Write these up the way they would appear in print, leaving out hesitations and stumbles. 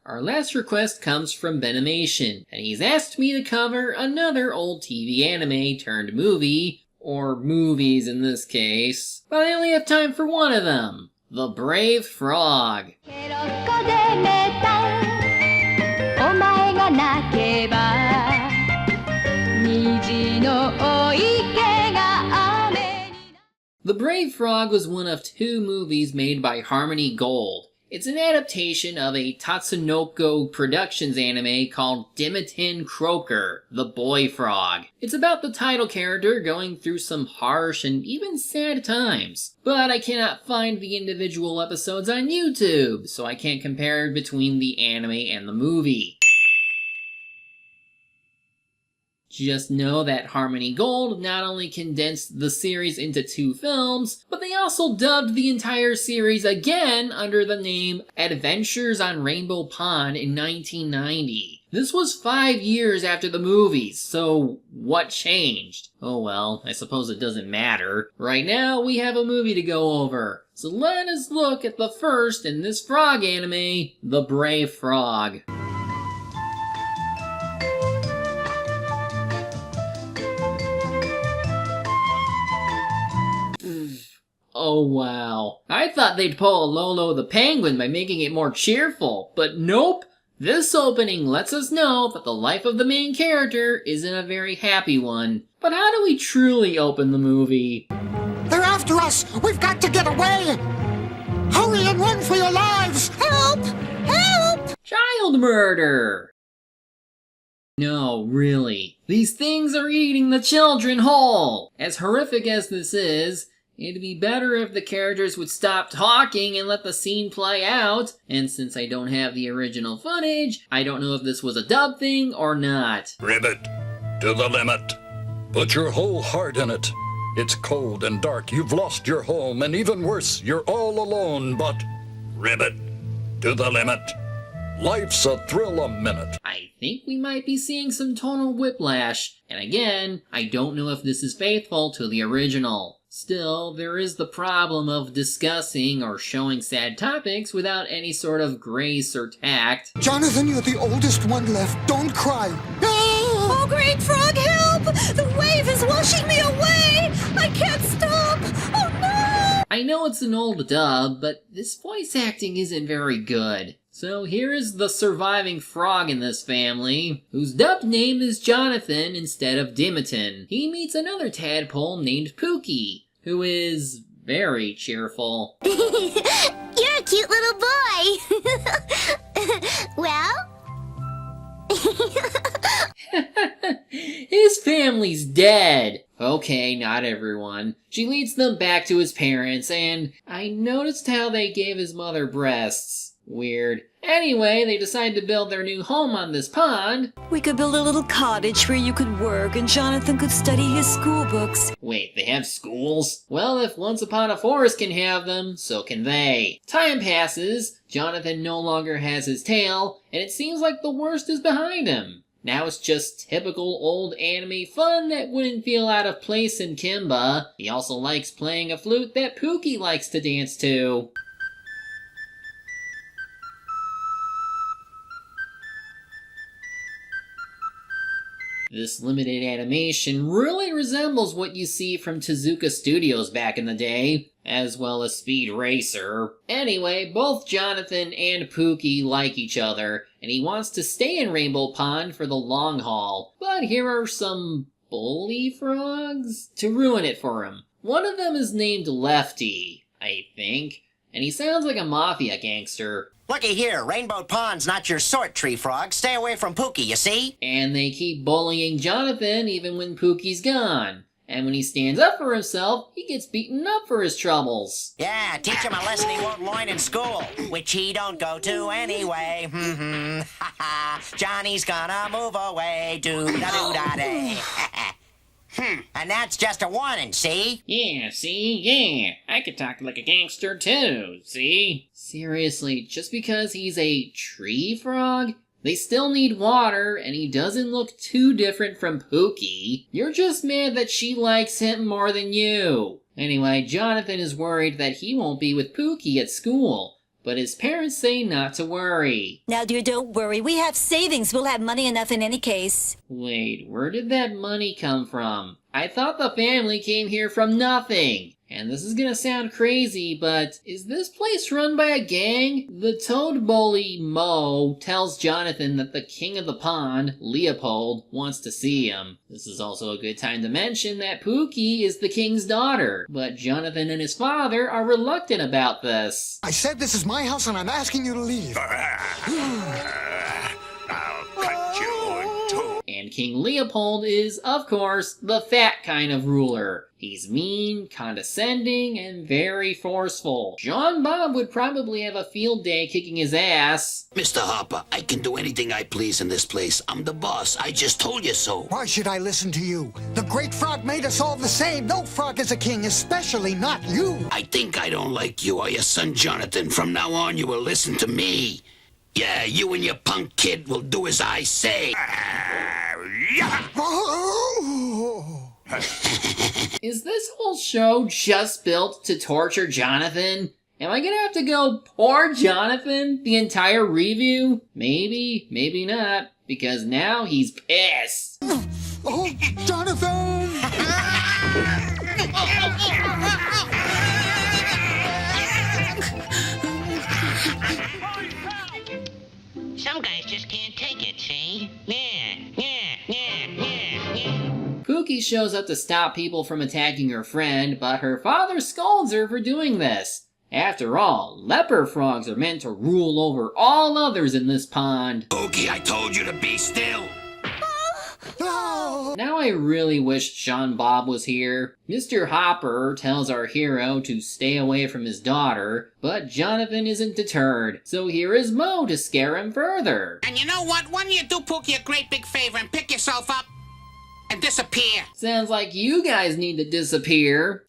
Our last request comes from Benimation, and he's asked me to cover another old TV anime turned movie, or movies in this case, but I only have time for one of them, The Brave Frog. The Brave Frog was one of two movies made by Harmony Gold. It's an adaptation of a Tatsunoko Productions anime called Dimitten Croaker, the Boy Frog. It's about the title character going through some harsh and even sad times. But I cannot find the individual episodes on YouTube, so I can't compare between the anime and the movie. Just know that Harmony Gold not only condensed the series into 2 films, but they also dubbed the entire series again under the name Adventures on Rainbow Pond in 1990. This was 5 years after the movies, so what changed? Oh well, I suppose it doesn't matter. Right now, we have a movie to go over. So let us look at the first in this frog anime, The Brave Frog. Oh wow. I thought they'd pull a Lolo the Penguin by making it more cheerful, but nope. This opening lets us know that the life of the main character isn't a very happy one. But how do we truly open the movie? They're after us! We've got to get away! Hurry and run for your lives! Help! Help! Child murder! No, really. These things are eating the children whole! As horrific as this is, it'd be better if the characters would stop talking and let the scene play out, and since I don't have the original footage, I don't know if this was a dub thing or not. Ribbit, to the limit. Put your whole heart in it. It's cold and dark, you've lost your home, and even worse, you're all alone, but Ribbit, to the limit. Life's a thrill a minute. I think we might be seeing some tonal whiplash, and again, I don't know if this is faithful to the original. Still, there is the problem of discussing or showing sad topics without any sort of grace or tact. Jonathan, you're the oldest one left. Don't cry. Oh, Great Frog, help! The wave is washing me away! I can't stop! Oh no! I know it's an old dub, but this voice acting isn't very good. So here is the surviving frog in this family, whose dubbed name is Jonathan instead of Dimitten. He meets another tadpole named Pookie, who is very cheerful. You're a cute little boy! Well? His family's dead. Okay, not everyone. She leads them back to his parents, and I noticed how they gave his mother breasts. Weird. Anyway, they decide to build their new home on this pond. We could build a little cottage where you could work and Jonathan could study his school books. Wait, they have schools? Well, if Once Upon a Forest can have them, so can they. Time passes, Jonathan no longer has his tail, and it seems like the worst is behind him. Now it's just typical old anime fun that wouldn't feel out of place in Kimba. He also likes playing a flute that Pookie likes to dance to. This limited animation really resembles what you see from Tezuka Studios back in the day, as well as Speed Racer. Anyway, both Jonathan and Pookie like each other, and he wants to stay in Rainbow Pond for the long haul. But here are some bully frogs to ruin it for him. One of them is named Lefty, I think, and he sounds like a mafia gangster. Looky here, Rainbow Pond's not your sort, Tree Frog. Stay away from Pookie, you see? And they keep bullying Jonathan even when Pookie's gone. And when he stands up for himself, he gets beaten up for his troubles. Yeah, teach him a lesson he won't learn in school, which he don't go to anyway. Ha ha. Johnny's gonna move away. Do-da-do-da-day. And that's just a warning, see? Yeah, see? Yeah. I could talk like a gangster too, see? Seriously, just because he's a tree frog? They still need water, and he doesn't look too different from Pookie. You're just mad that she likes him more than you. Anyway, Jonathan is worried that he won't be with Pookie at school. but his parents say not to worry. Now, dear, don't worry. We have savings. We'll have money enough in any case. Wait, where did that money come from? I thought the family came here from nothing. And this is gonna sound crazy, but is this place run by a gang? The toad bully Mo tells Jonathan that the king of the pond, Leopold, wants to see him. This is also a good time to mention that Pookie is the king's daughter, but Jonathan and his father are reluctant about this. I said this is my house and I'm asking you to leave. I'll cut you in two. And King Leopold is, of course, the fat kind of ruler. He's mean, condescending, and very forceful. John Bob would probably have a field day kicking his ass. Mr. Harper, I can do anything I please in this place. I'm the boss. I just told you so. Why should I listen to you? The great frog made us all the same. No frog is a king, especially not you. I think I don't like you or your son Jonathan. From now on, you will listen to me. Yeah, you and your punk kid will do as I say. Is this whole show just built to torture Jonathan? Am I gonna have to go poor Jonathan the entire review? Maybe, maybe not, because now he's pissed. Oh, Jonathan! Some guys just can't take it, see? Yeah. Pookie shows up to stop people from attacking her friend, but her father scolds her for doing this. After all, leper frogs are meant to rule over all others in this pond. Pookie, I told you to be still. Now I really wish Sean Bob was here. Mr. Hopper tells our hero to stay away from his daughter, but Jonathan isn't deterred, so here is Mo to scare him further. And you know what? Why don't you do Pookie a great big favor and pick yourself up and disappear? Sounds like you guys need to disappear.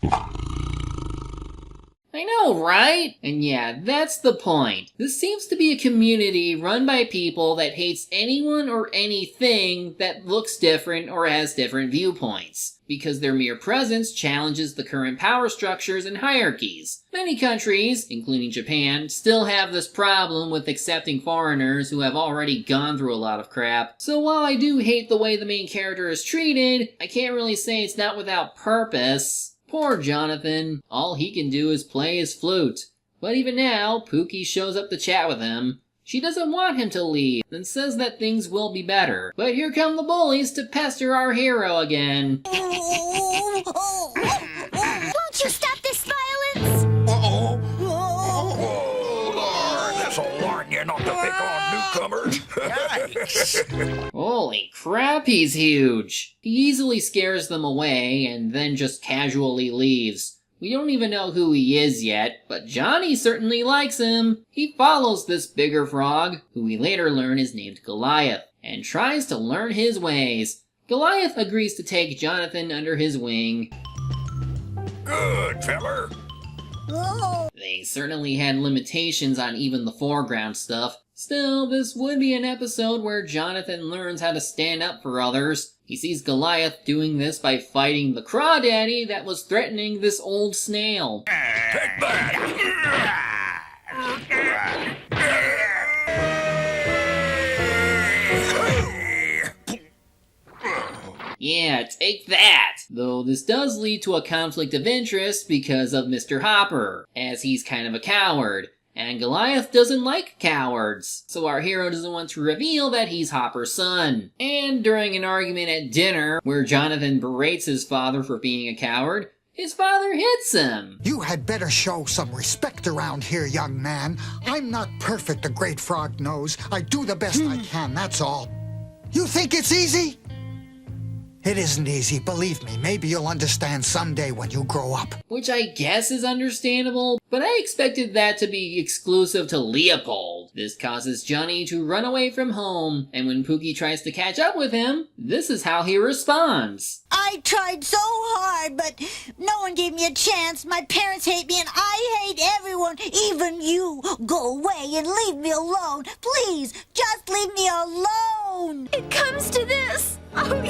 I know, right? And yeah, that's the point. This seems to be a community run by people that hates anyone or anything that looks different or has different viewpoints, because their mere presence challenges the current power structures and hierarchies. Many countries, including Japan, still have this problem with accepting foreigners who have already gone through a lot of crap. So while I do hate the way the main character is treated, I can't really say it's not without purpose. Poor Jonathan. All he can do is play his flute. But even now, Pookie shows up to chat with him. She doesn't want him to leave, and says that things will be better. But here come the bullies to pester our hero again. Won't you stop this violence? This'll warn you not to pick on newcomers. Holy crap, he's huge! He easily scares them away, and then just casually leaves. We don't even know who he is yet, but Johnny certainly likes him. He follows this bigger frog, who we later learn is named Goliath, and tries to learn his ways. Goliath agrees to take Jonathan under his wing. Good, feller. They certainly had limitations on even the foreground stuff. Still, this would be an episode where Jonathan learns how to stand up for others. He sees Goliath doing this by fighting the crawdaddy that was threatening this old snail. Take that! Yeah, take that! Though this does lead to a conflict of interest because of Mr. Hopper, as he's kind of a coward. And Goliath doesn't like cowards, so our hero doesn't want to reveal that he's Hopper's son. And during an argument at dinner, where Jonathan berates his father for being a coward, his father hits him. You had better show some respect around here, young man. I'm not perfect, the great frog knows. I do the best I can, that's all. You think it's easy? It isn't easy, believe me. Maybe you'll understand someday when you grow up. Which I guess is understandable, but I expected that to be exclusive to Leopold. This causes Johnny to run away from home, and when Pookie tries to catch up with him, this is how he responds. I tried so hard, but no one gave me a chance. My parents hate me and I hate everyone, even you. Go away and leave me alone. Please, just leave me alone. It comes to this. Oh,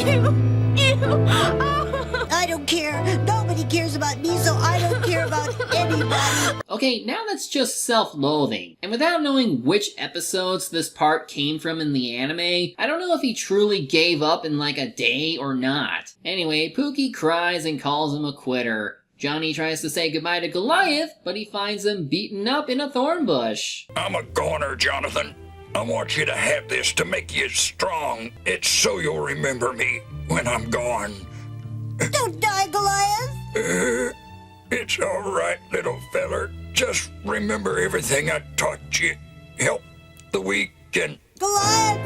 I I don't care. Nobody cares about me, so I don't care about anybody. Okay, now that's just self-loathing. And without knowing which episodes this part came from in the anime, I don't know if he truly gave up in like a day or not. Anyway, Pookie cries and calls him a quitter. Johnny tries to say goodbye to Goliath, but he finds him beaten up in a thorn bush. I'm a goner, Jonathan. I want you to have this to make you strong. It's so you'll remember me when I'm gone. Don't die, Goliath. It's all right, little feller. Just remember everything I taught you. Help the weak and... Goliath,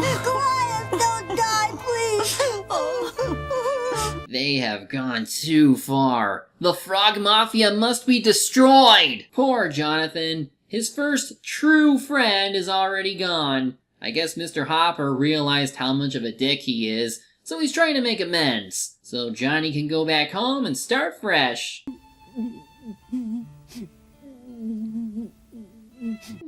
don't die, please. Oh. They have gone too far. The Frog Mafia must be destroyed! Poor Jonathan. His first true friend is already gone. I guess Mr. Hopper realized how much of a dick he is, so he's trying to make amends. So Johnny can go back home and start fresh. The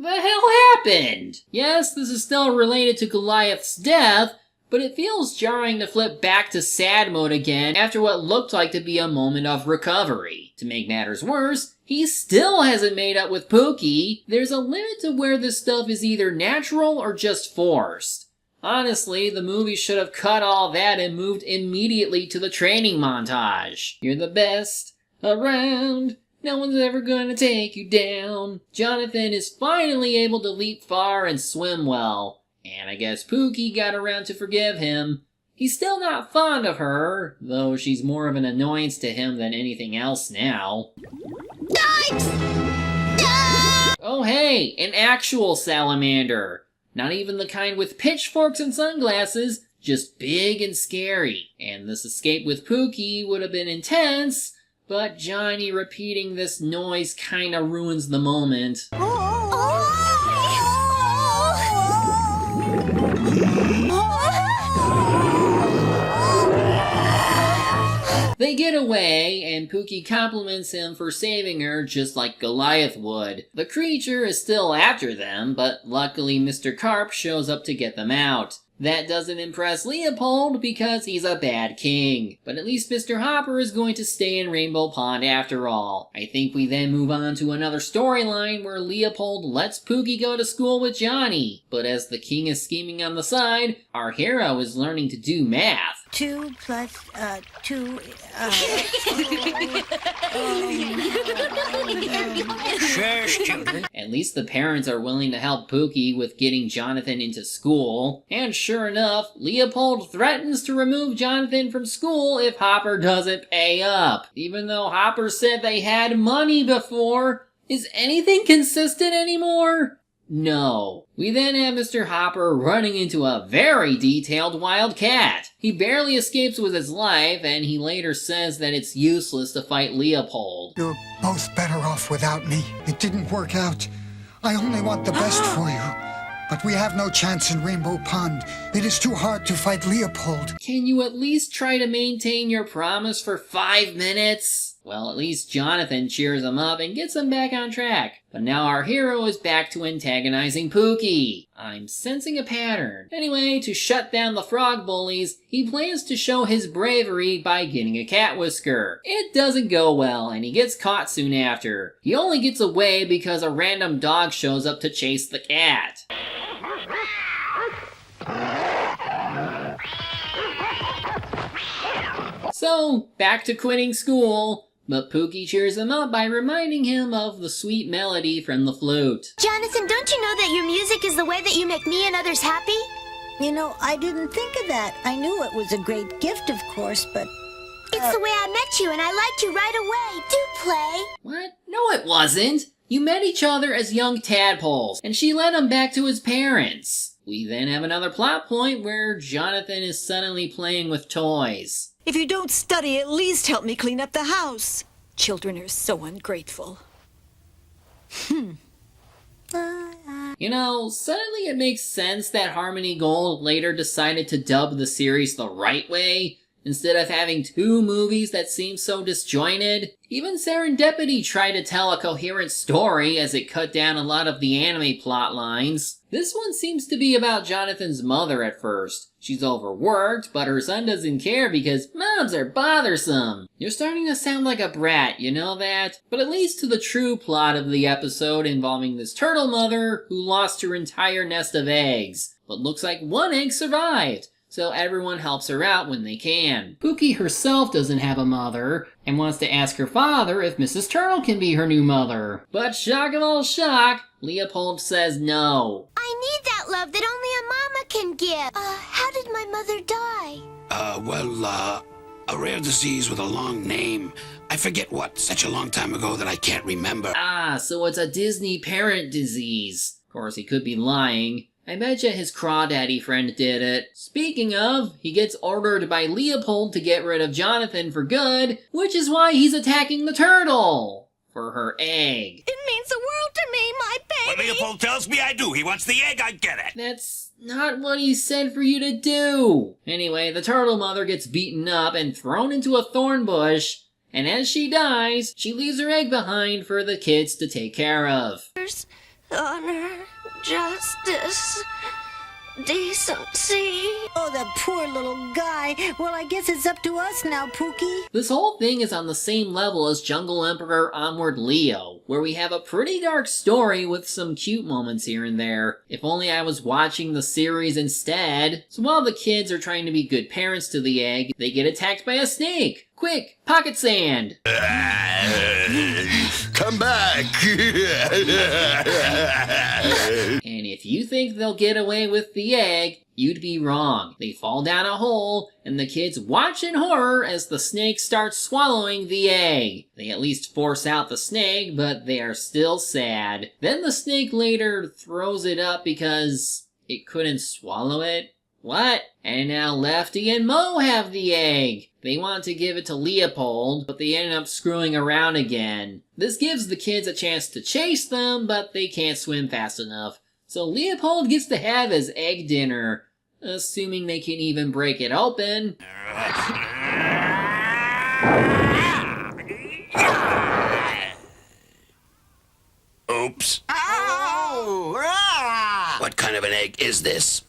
hell happened? Yes, this is still related to Goliath's death, but it feels jarring to flip back to sad mode again after what looked like to be a moment of recovery. To make matters worse, he still hasn't made up with Pookie. There's a limit to where this stuff is either natural or just forced. Honestly, the movie should have cut all that and moved immediately to the training montage. You're the best around. No one's ever gonna take you down. Jonathan is finally able to leap far and swim well. And I guess Pookie got around to forgive him. He's still not fond of her, though she's more of an annoyance to him than anything else now. Oh hey, an actual salamander. Not even the kind with pitchforks and sunglasses, just big and scary. And this escape with Pookie would have been intense, but Johnny repeating this noise kinda ruins the moment. They get away, and Pookie compliments him for saving her just like Goliath would. The creature is still after them, but luckily Mr. Carp shows up to get them out. That doesn't impress Leopold because he's a bad king. But at least Mr. Hopper is going to stay in Rainbow Pond after all. I think we then move on to another storyline where Leopold lets Pookie go to school with Johnny. But as the king is scheming on the side, our hero is learning to do math. 2 plus 2. Shush, children. At least the parents are willing to help Pookie with getting Jonathan into school. And sure enough, Leopold threatens to remove Jonathan from school if Hopper doesn't pay up. Even though Hopper said they had money before, is anything consistent anymore? No. We then have Mr. Hopper running into a very detailed wild cat. He barely escapes with his life, and he later says that it's useless to fight Leopold. You're both better off without me. It didn't work out. I only want the best for you. But we have no chance in Rainbow Pond. It is too hard to fight Leopold. Can you at least try to maintain your promise for 5 minutes? Well, at least Jonathan cheers him up and gets him back on track. But now our hero is back to antagonizing Pookie. I'm sensing a pattern. Anyway, to shut down the frog bullies, he plans to show his bravery by getting a cat whisker. It doesn't go well, and he gets caught soon after. He only gets away because a random dog shows up to chase the cat. So, back to quitting school. But Pookie cheers him up by reminding him of the sweet melody from the flute. Jonathan, don't you know that your music is the way that you make me and others happy? You know, I didn't think of that. I knew it was a great gift, of course, but... It's the way I met you, and I liked you right away. Do play. What? No, it wasn't. You met each other as young tadpoles, and she led him back to his parents. We then have another plot point where Jonathan is suddenly playing with toys. If you don't study, at least help me clean up the house. Children are so ungrateful. You know, suddenly it makes sense that Harmony Gold later decided to dub the series the right way. Instead of having two movies that seem so disjointed, even Serendipity tried to tell a coherent story as it cut down a lot of the anime plot lines. This one seems to be about Jonathan's mother at first. She's overworked, but her son doesn't care because moms are bothersome. You're starting to sound like a brat, you know that? But it leads to the true plot of the episode involving this turtle mother who lost her entire nest of eggs. But looks like one egg survived, so everyone helps her out when they can. Pookie herself doesn't have a mother, and wants to ask her father if Mrs. Turtle can be her new mother. But shock of all shock, Leopold says no. I need that love that only a mama can give. How did my mother die? A rare disease with a long name. I forget what, such a long time ago that I can't remember. Ah, so it's a Disney parent disease. Of course, he could be lying. I betcha his crawdaddy friend did it. Speaking of, he gets ordered by Leopold to get rid of Jonathan for good, which is why he's attacking the turtle. For her egg. It means the world to me, my baby. When Leopold tells me I do, he wants the egg, I get it. That's not what he said for you to do. Anyway, the turtle mother gets beaten up and thrown into a thorn bush, and as she dies, she leaves her egg behind for the kids to take care of. Honor, justice, decency. Oh, the poor little guy. Well, I guess it's up to us now, Pookie. This whole thing is on the same level as Jungle Emperor Onward Leo, where we have a pretty dark story with some cute moments here and there. If only I was watching the series instead. So while the kids are trying to be good parents to the egg, they get attacked by a snake. Quick, pocket sand! Come back! And if you think they'll get away with the egg, you'd be wrong. They fall down a hole, and the kids watch in horror as the snake starts swallowing the egg. They at least force out the snake, but they are still sad. Then the snake later throws it up because it couldn't swallow it. What? And now Lefty and Mo have the egg. They want to give it to Leopold, but they end up screwing around again. This gives the kids a chance to chase them, but they can't swim fast enough. So Leopold gets to have his egg dinner, assuming they can even break it open. Oops. What kind of an egg is this?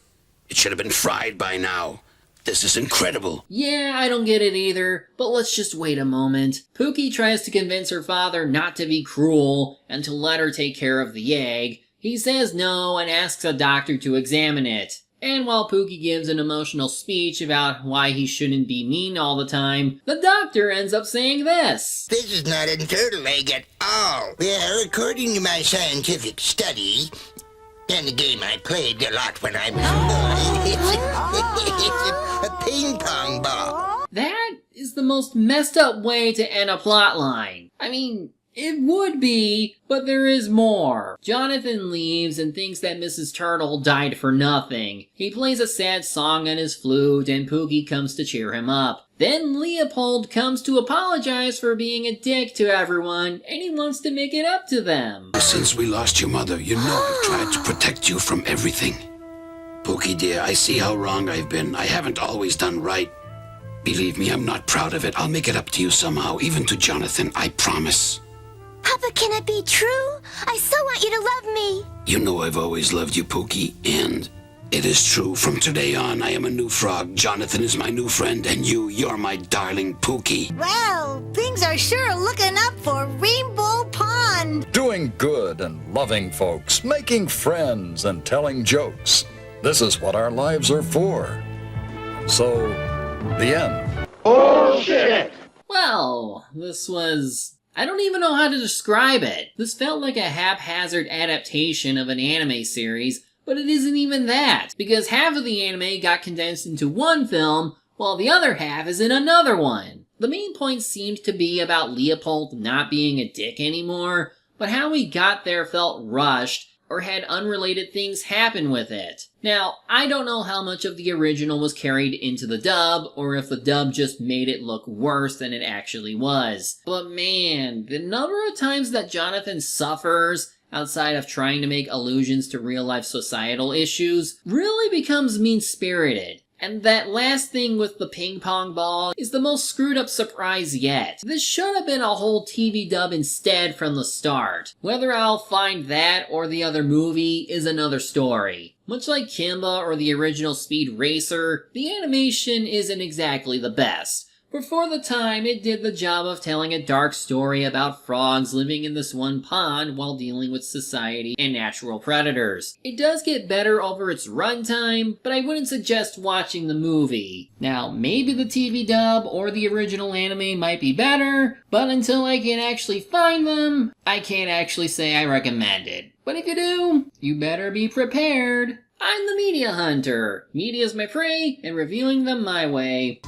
It should have been fried by now. This is incredible. Yeah, I don't get it either, but let's just wait a moment. Pookie tries to convince her father not to be cruel and to let her take care of the egg. He says no and asks a doctor to examine it. And while Pookie gives an emotional speech about why he shouldn't be mean all the time, the doctor ends up saying this. This is not a turtle egg at all. Well, according to my scientific study, and the game I played a lot when I was it's a ping pong ball. That is the most messed up way to end a plot line. I mean, it would be, but there is more. Jonathan leaves and thinks that Mrs. Turtle died for nothing. He plays a sad song on his flute and Pookie comes to cheer him up. Then Leopold comes to apologize for being a dick to everyone, and he wants to make it up to them. Since we lost your mother, you know I've tried to protect you from everything. Pookie dear, I see how wrong I've been. I haven't always done right. Believe me, I'm not proud of it. I'll make it up to you somehow, even to Jonathan, I promise. Papa, can it be true? I so want you to love me. You know I've always loved you, Pookie, and it is true. From today on, I am a new frog. Jonathan is my new friend, and you're my darling Pookie. Well, things are sure looking up for Rainbow Pond. Doing good and loving folks, making friends and telling jokes. This is what our lives are for. So, the end. Bullshit! Well, this was... I don't even know how to describe it. This felt like a haphazard adaptation of an anime series, but it isn't even that, because half of the anime got condensed into one film, while the other half is in another one. The main point seemed to be about Leopold not being a dick anymore, but how he got there felt rushed, or had unrelated things happen with it. Now, I don't know how much of the original was carried into the dub, or if the dub just made it look worse than it actually was. But man, the number of times that Jonathan suffers outside of trying to make allusions to real-life societal issues really becomes mean-spirited. And that last thing with the ping pong ball is the most screwed up surprise yet. This should have been a whole TV dub instead from the start. Whether I'll find that or the other movie is another story. Much like Kimba or the original Speed Racer, the animation isn't exactly the best. But for the time, it did the job of telling a dark story about frogs living in this one pond while dealing with society and natural predators. It does get better over its runtime, but I wouldn't suggest watching the movie. Now, maybe the TV dub or the original anime might be better, but until I can actually find them, I can't actually say I recommend it. But if you do, you better be prepared. I'm the Media Hunter. Media's my prey, and reviewing them my way.